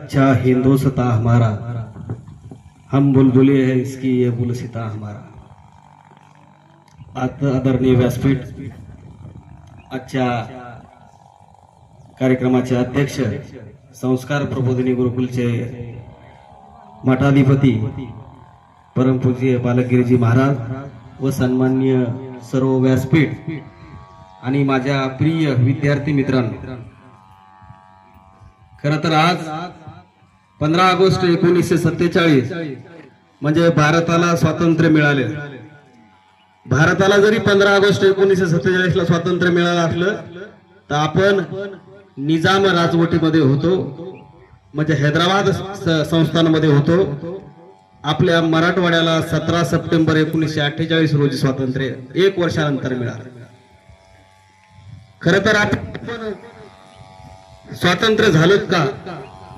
अच्छा हिंदुस्तां हमारा, हम बुलबुले हैं इसकी ये गुलसिता हमारा. आदरणीय व्यासपीठ, आजच्या कार्यक्रमाचे अध्यक्ष, संस्कार प्रबोधिनी गुरुकुलचे मठाधिपती परमपूज्य बालकगिरीजी महाराज व सन्माननीय सर्व व्यासपीठ आणि माझ्या प्रिय विद्यार्थी मित्रांनो, खरं तर आज 15 ऑगस्ट 1947 म्हणजे भारताला स्वातंत्र्य मिळाले. भारताला जरी 15 ऑगस्ट 1947 ला स्वातंत्र्य मिळालं असलं तर आपण निजाम राजवटीमध्ये होतो, म्हणजे हैदराबाद संस्थानामध्ये होतो. आपल्या मराठवाड्याला 17 सप्टेंबर 1948 रोजी स्वातंत्र्य 1 वर्षानंतर मिळालं. खरं तर आपण स्वातंत्र्य झालं का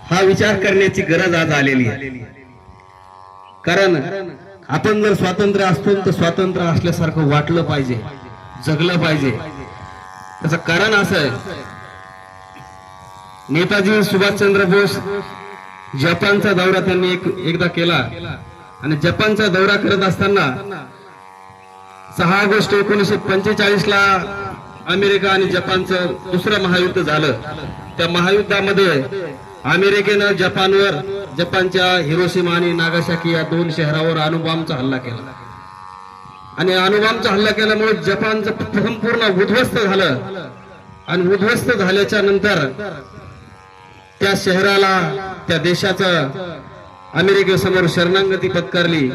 हा विचार करण्याची गरज आज आलेली आहे. कारण आपण जर स्वातंत्र्य असतो तर स्वातंत्र्य असल्यासारखं वाटलं पाहिजे, जगलं पाहिजे. त्याचं कारण असं आहे, नेताजी सुभाषचंद्र बोस जपानचा दौरा त्यांनी एकदा केला आणि जपानचा दौरा करत असताना 6 ऑगस्ट 1945 ला अमेरिका आणि जपानचं दुसरं महायुद्ध झालं. त्या महायुद्धामध्ये अमेरिकेनं जपानच्या हिरोशिमा आणि नागासाकी या 2 शहरावर अणुबॉम्बचा हल्ला केला आणि अणुबॉम्बचा हल्ला केल्यामुळे जपानचं संपूर्ण उद्ध्वस्त झालं आणि उद्ध्वस्त झाल्याच्या नंतर त्या शहराला, त्या देशाचं अमेरिकेसमोर शरणागती पत्करली.